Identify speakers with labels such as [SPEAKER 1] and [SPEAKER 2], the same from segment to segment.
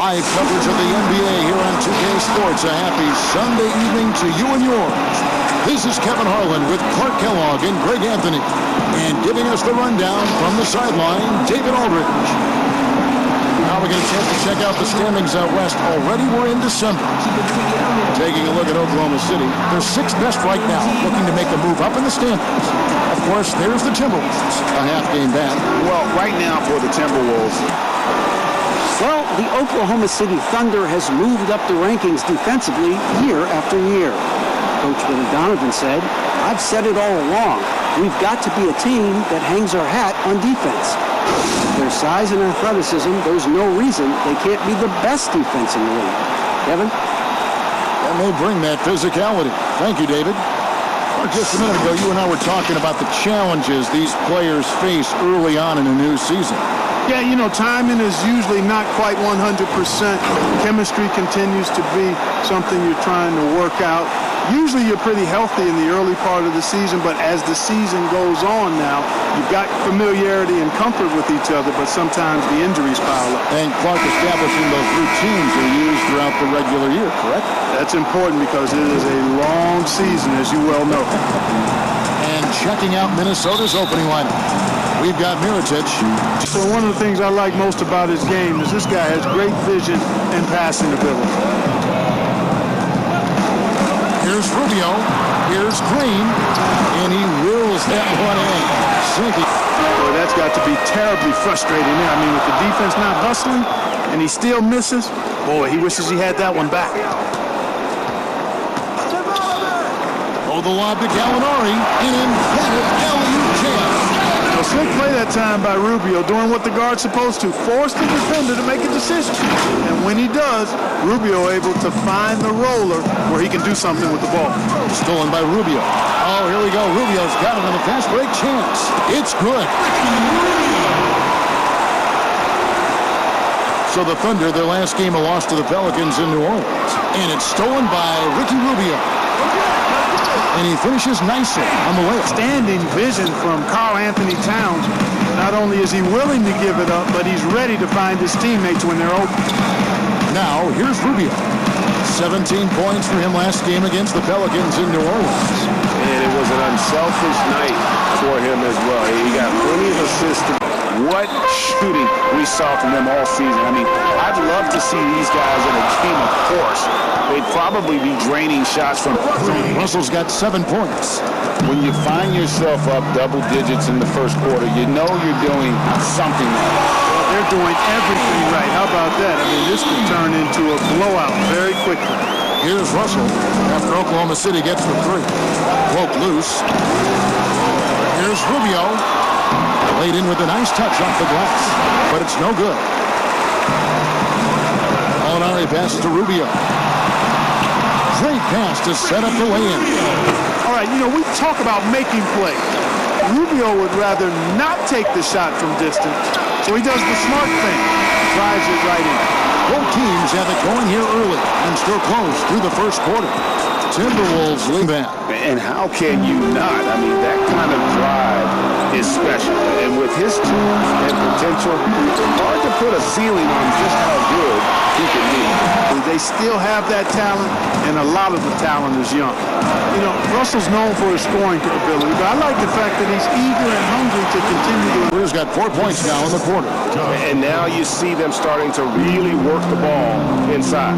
[SPEAKER 1] Live coverage of the NBA here on 2K Sports. A happy Sunday evening to you and yours. This is Kevin Harlan with Clark Kellogg and Greg Anthony. And giving us the rundown from the sideline, David Aldridge. Now we get a chance to check out the standings out west. Already we're in December. Taking a look at Oklahoma City. They're sixth best right now, looking to make a move up in the standings. Of course, there's the Timberwolves, a half game back.
[SPEAKER 2] Well, right now for the Timberwolves,
[SPEAKER 3] well, the Oklahoma City Thunder has moved up the rankings defensively year after year. Coach Billy Donovan said, "I've said it all along. We've got to be a team that hangs our hat on defense. Their size and athleticism, there's no reason they can't be the best defense in the league." Kevin?
[SPEAKER 1] And they bring that physicality. Thank you, David. Just a minute ago, you and I were talking about the challenges these players face early on in a new season.
[SPEAKER 4] Yeah, you know, timing is usually not quite 100%. Chemistry continues to be something you're trying to work out. Usually you're pretty healthy in the early part of the season, but as the season goes on now, you've got familiarity and comfort with each other, but sometimes the injuries pile up.
[SPEAKER 1] And Clark, establishing those routines are used throughout the regular year, correct?
[SPEAKER 4] That's important because it is a long season, as you well know.
[SPEAKER 1] And checking out Minnesota's opening lineup, we've got Mirotic.
[SPEAKER 4] So one of the things I like most about his game is this guy has great vision and passing ability.
[SPEAKER 1] Here's Rubio. Here's Green. And he wills that one in. Sinking.
[SPEAKER 4] Boy, that's got to be terribly frustrating there. I mean, with the defense not hustling and he still misses, boy, he wishes he had that one back.
[SPEAKER 1] Oh, the lob to Gallinari. And emphatic alley-oop jam.
[SPEAKER 4] A slick play that time by Rubio, doing what the guard's supposed to, force the defender to make a decision. And when he does, Rubio able to find the roller where he can do something with the ball.
[SPEAKER 1] Stolen by Rubio. Oh, here we go. Rubio's got it on a fast break chance. It's good. So the Thunder, their last game, a loss to the Pelicans in New Orleans. And it's stolen by Ricky Rubio. And he finishes nicely on the layup.
[SPEAKER 4] Standing vision from Karl Anthony Towns. Not only is he willing to give it up, but he's ready to find his teammates when they're open.
[SPEAKER 1] Now, here's Rubio. 17 points for him last game against the Pelicans in New Orleans.
[SPEAKER 2] and it was an unselfish night for him as well. He got plenty of assists. What shooting we saw from them all season. I mean, I'd love to see these guys in a game of course. They'd probably be draining shots from.
[SPEAKER 1] Russell's got 7 points.
[SPEAKER 2] When you find yourself up double digits in the first quarter, you know you're doing something right.
[SPEAKER 4] Well, they're doing everything right. How about that? I mean, this could turn into a blowout very quickly.
[SPEAKER 1] Here's Russell after Oklahoma City gets the three. Broke loose. Here's Rubio. Laid in with a nice touch off the glass, but it's no good. Gallinari passes to Rubio. Great pass to set up the lay-in.
[SPEAKER 4] All right, you know, we talk about making plays. Rubio would rather not take the shot from distance, so he does the smart thing. Drives it right in.
[SPEAKER 1] Both teams have it going here early and still close through the first quarter. Timberwolves lead that.
[SPEAKER 2] And how can you not? I mean, that kind of drive is special. And with his tools and potential, it's hard to put a ceiling on just how good he can be.
[SPEAKER 4] They still have that talent, and a lot of the talent is young. You know, Russell's known for his scoring ability, but I like the fact that he's eager and hungry to continue to.
[SPEAKER 1] He's got 4 points now in the quarter.
[SPEAKER 2] And now you see them starting to really work the ball inside.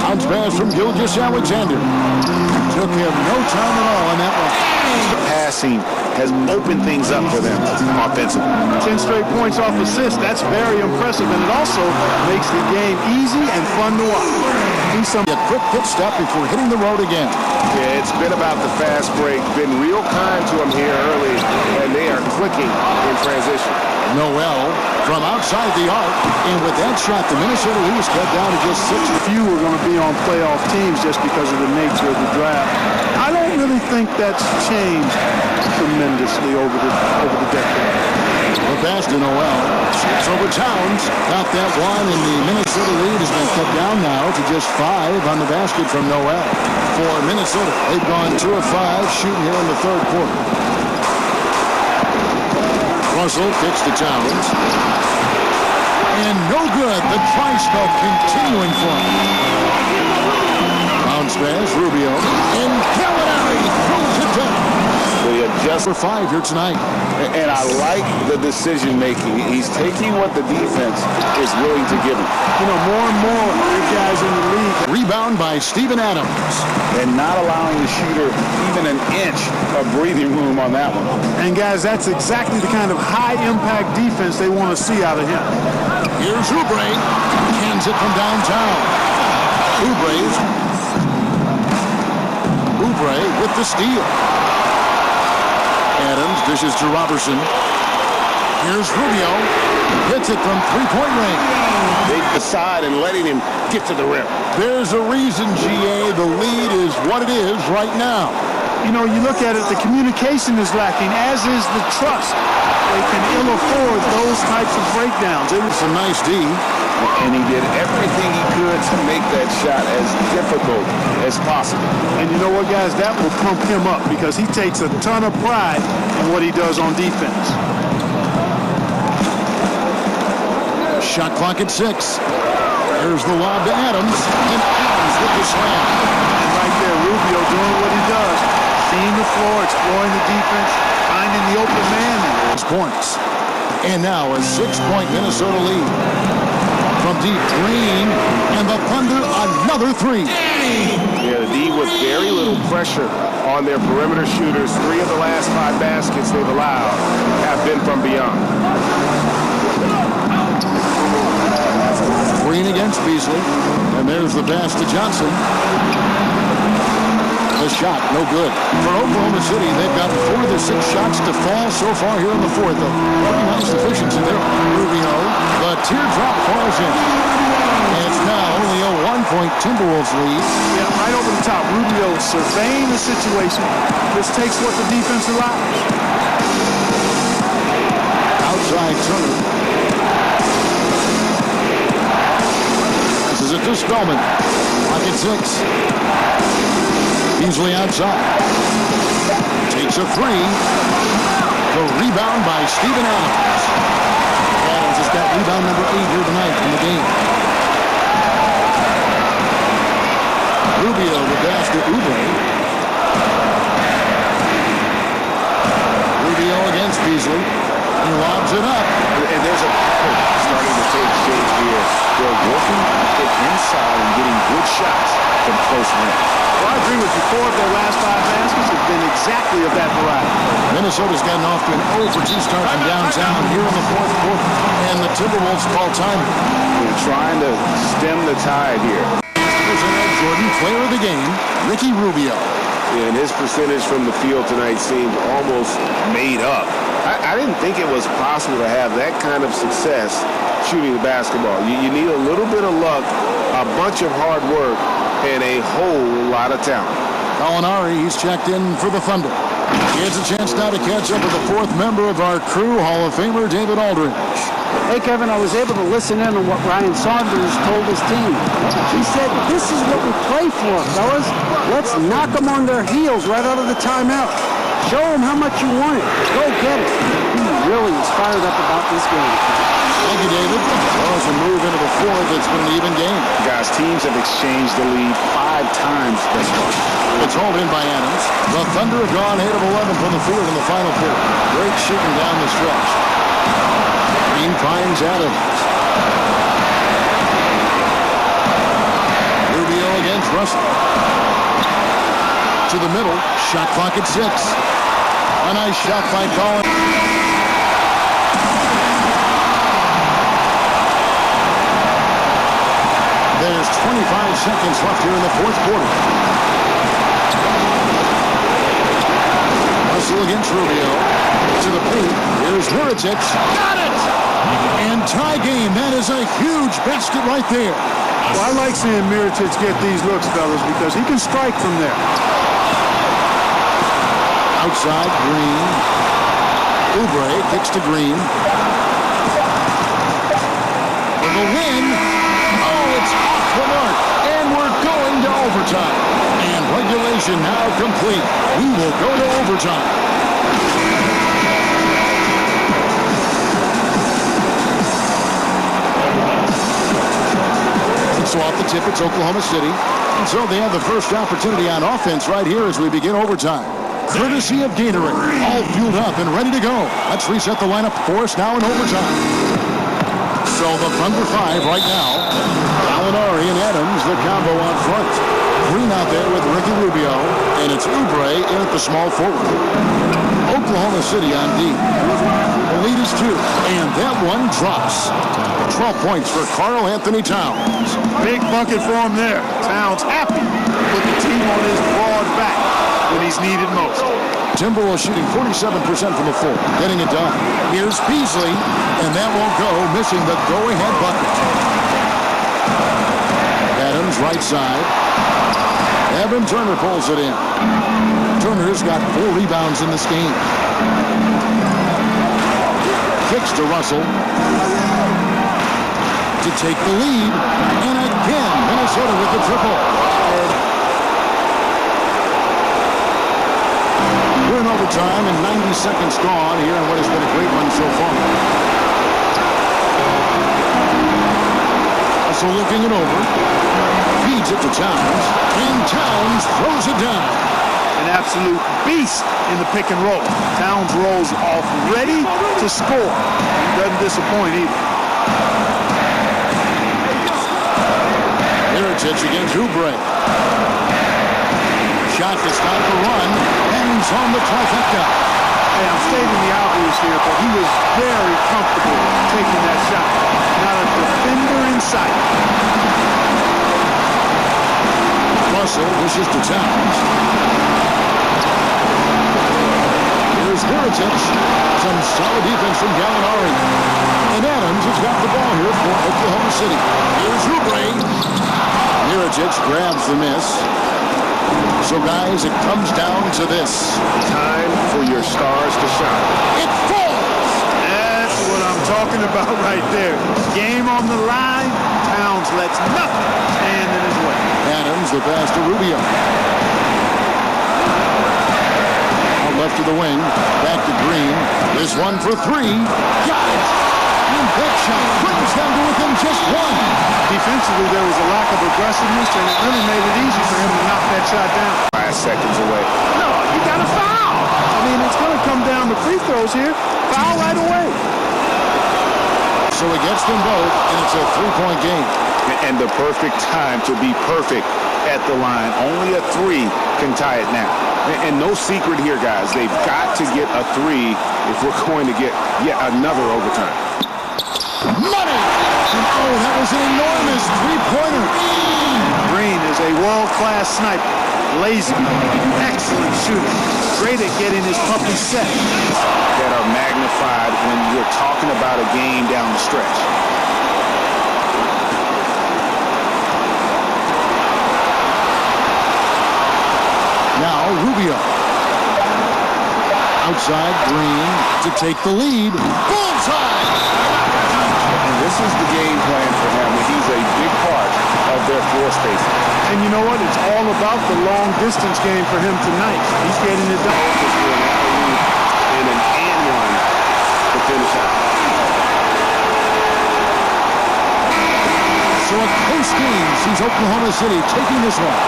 [SPEAKER 1] Bounce pass from Gilgeous-Alexander. Took him no time at all on that one.
[SPEAKER 2] Passing has opened things up for them offensively.
[SPEAKER 4] 10 straight points off assists. That's very impressive, and it also makes the game easy and fun to watch.
[SPEAKER 1] A quick pit stop before hitting the road again.
[SPEAKER 2] Yeah, it's been about the fast break. Been real kind to them here early, and they are clicking in transition.
[SPEAKER 1] Noel from outside the arc, and with that shot, the Minnesota Leafs cut down to just 6.
[SPEAKER 4] Few are going to be on playoff teams just because of the nature of the draft. I don't really think that's changed tremendously over the decade.
[SPEAKER 1] The pass to Noel. It's over Towns. Got that one, and the Minnesota lead has been cut down now to just 5 on the basket from Noel. For Minnesota, they've gone 2 of 5 shooting here in the third quarter. Russell kicks to Towns. And no good. The tri-spell just for 5 here tonight.
[SPEAKER 2] And I like the decision making. He's taking what the defense is willing to give him.
[SPEAKER 4] You know, more and more big guys in the league.
[SPEAKER 1] Rebound by Steven Adams.
[SPEAKER 2] And not allowing the shooter even an inch of breathing room on that one.
[SPEAKER 4] And guys, that's exactly the kind of high-impact defense they want to see out of him.
[SPEAKER 1] Here's Oubre. Hands it from downtown. Oubre with the steal. Adams dishes to Robertson. Here's Rubio. Hits it from three-point range.
[SPEAKER 2] They decide and letting him get to the rim.
[SPEAKER 1] There's a reason, GA, the lead is what it is right now.
[SPEAKER 4] You know, you look at it, the communication is lacking, as is the trust. They can ill afford those types of breakdowns.
[SPEAKER 1] It was a nice D.
[SPEAKER 2] And he did everything he could to make that shot as difficult as possible.
[SPEAKER 4] And you know what, guys? That will pump him up because he takes a ton of pride in what he does on defense.
[SPEAKER 1] Shot clock at 6. There's the lob to Adams, and Adams with the slam.
[SPEAKER 4] And right there, Rubio doing what he does. Seeing the floor, exploring the defense, finding the open man.
[SPEAKER 1] Points. And now a 6-point Minnesota lead. From deep, Green, and the Thunder another 3.
[SPEAKER 2] Yeah, the D with very little pressure on their perimeter shooters. 3 of the last 5 baskets they've allowed have been from beyond.
[SPEAKER 1] Green against Beasley, and there's the pass to Johnson. The shot, no good. For Oklahoma City, they've got 4 of the 6 shots to fall so far here in the 4th. A pretty nice efficiency there. Rubio, the teardrop falls in. And it's now only a 1-point Timberwolves lead.
[SPEAKER 4] Yeah, right over the top. Rubio surveying the situation. Just takes what the defense allows.
[SPEAKER 1] Outside Turner. This is it to Spellman. Clock at 6. Beasley outside. Takes a 3. The rebound by Steven Adams. Adams has got rebound number 8 here tonight in the game. Rubio the pass to Oubre. Rubio against Beasley. He lobs it up.
[SPEAKER 2] And there's a pattern starting to take shape here. They're working it inside and getting good shots from close range.
[SPEAKER 4] Well, I agree with you. 4 of their last 5 baskets have been exactly of that variety.
[SPEAKER 1] Minnesota's gotten off to an 0-for-2 start from downtown here in the 4th quarter. And the Timberwolves call time.
[SPEAKER 2] They're trying to stem the tide here.
[SPEAKER 1] Jordan, player of the game, Ricky Rubio.
[SPEAKER 2] And his percentage from the field tonight seemed almost made up. I didn't think it was possible to have that kind of success shooting the basketball. You need a little bit of luck, a bunch of hard work, and a whole lot of talent.
[SPEAKER 1] Gallinari, he's checked in for the Thunder. He has a chance now to catch up with the 4th member of our crew, Hall of Famer David Aldridge.
[SPEAKER 3] Hey, Kevin, I was able to listen in on what Ryan Saunders told his team. He said, this is what we play for, fellas. Let's knock them on their heels right out of the timeout. Show them how much you want it. Go get it. He really is fired up about this game.
[SPEAKER 1] Thank you, David. Well, as we move into the 4th, it's been an even game.
[SPEAKER 2] Guys, teams have exchanged the lead 5 times thus far.
[SPEAKER 1] It's hauled in by Adams. The Thunder have gone 8 of 11 from the field in the final period. Great shooting down the stretch. Green finds Adams. Rubio against Russell. To the middle. Shot clock at 6. A nice shot by Collins. There's 25 seconds left here in the 4th quarter. Russell against Rubio. To the paint. Here's Mirotic. Got it! And tie game. That is a huge basket right there.
[SPEAKER 4] Well, I like seeing Mirotic get these looks, fellas, because he can strike from there.
[SPEAKER 1] Outside, Green. Oubre kicks to Green. For the win. Oh, it's off the mark. And we're going to overtime. And regulation now complete. We will go to overtime. So off the tip, it's Oklahoma City. And so they have the first opportunity on offense right here as we begin overtime. courtesy of Gatorade. All fueled up and ready to go. Let's reset the lineup for us now in overtime. So the Thunder 5 right now. Gallinari and Adams, the combo out front. Green out there with Ricky Rubio. And it's Oubre in at the small forward. Oklahoma City on D. The lead is 2. And that one drops. 12 points for Karl Anthony Towns.
[SPEAKER 4] Big bucket for him there. Towns happy to put the team on his broad back when he's needed most.
[SPEAKER 1] Timberwolves shooting 47% from the floor, getting it done. Here's Beasley, and that won't go, missing the go-ahead bucket. Adams, right side. Evan Turner pulls it in. Turner's got 4 rebounds in this game. Kicks to Russell to take the lead, and again, Minnesota with the triple. We're in overtime and 90 seconds gone here in what has been a great run so far. Also looking it over. Feeds it to Towns. And Towns throws it down.
[SPEAKER 4] An absolute beast in the pick and roll. Towns rolls off ready to score. Doesn't disappoint either.
[SPEAKER 1] Mirotic against Oubre. Shot to stop the run. Hangs on the trifecta.
[SPEAKER 4] Hey, I'm stating the obvious here, but he was very comfortable taking that shot. Not a defender in sight.
[SPEAKER 1] Russell wishes to Towns. Here's Mirotic. Some solid defense from Gallinari. And Adams has got the ball here for Oklahoma City. Here's Oubre. Mirotic grabs the miss. So, guys, it comes down to this.
[SPEAKER 2] Time for your stars to shine.
[SPEAKER 1] It falls!
[SPEAKER 4] That's what I'm talking about right there. Game on the line. Towns lets nothing stand in his way.
[SPEAKER 1] Adams, the pass to Rubio. Out left to the wing. Back to Green. This one for 3. Got it! And big shot brings them to within just 1.
[SPEAKER 4] Defensively, there was a lack of aggressiveness, and it really made it easy for him to knock that shot down.
[SPEAKER 2] 5 seconds away.
[SPEAKER 4] No, you got to foul. I mean, it's going to come down to free throws here. Foul right away.
[SPEAKER 1] So he gets them both, and it's a 3-point game.
[SPEAKER 2] And the perfect time to be perfect at the line. Only a 3 can tie it now. And no secret here, guys. They've got to get a 3 if we're going to get yet another overtime.
[SPEAKER 1] Money! Oh, that was an enormous 3-pointer.
[SPEAKER 4] Green is a world-class sniper. Lazy, excellent shooter. Great at getting his puppy set.
[SPEAKER 2] That are magnified when you're talking about a game down the stretch.
[SPEAKER 1] Now Rubio. Outside Green to take the lead. Bullseye!
[SPEAKER 2] And this is the game plan for him. He's a big part of their floor spacing.
[SPEAKER 4] And you know what? It's all about the long-distance game for him tonight. He's getting it done.
[SPEAKER 2] And an and one to finish out.
[SPEAKER 1] So a close game sees Oklahoma City taking this one.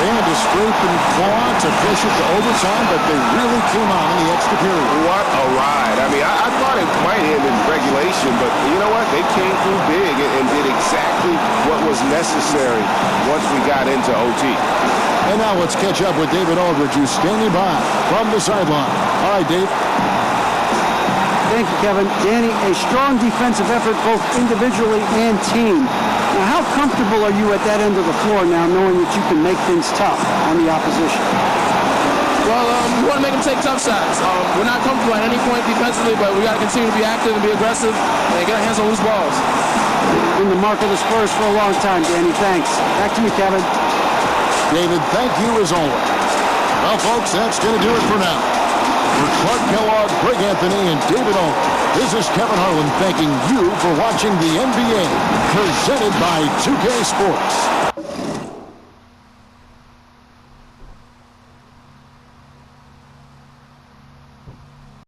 [SPEAKER 1] They had to scrape and claw to push it to overtime, but they really came on in the extra period.
[SPEAKER 2] What a ride. I mean, I thought it might end in regulation, but you know what? They came through big and did exactly what was necessary once we got into OT.
[SPEAKER 1] And now let's catch up with David Aldridge, who's standing by from the sideline. All right, Dave.
[SPEAKER 3] Thank you, Kevin. Danny, a strong defensive effort both individually and team. Now, how comfortable are you at that end of the floor now, knowing that you can make things tough on the opposition?
[SPEAKER 5] Well, we want to make them take tough shots. We're not comfortable at any point defensively, but we got to continue to be active and be aggressive and get our hands on loose balls.
[SPEAKER 3] Been the mark of the Spurs for a long time, Danny. Thanks. Back to you, Kevin.
[SPEAKER 1] David, thank you as always. Well, folks, that's going to do it for now. For Clark Kellogg, Greg Anthony, and David Aldridge, this is Kevin Harlan thanking you for watching the NBA, presented by 2K Sports.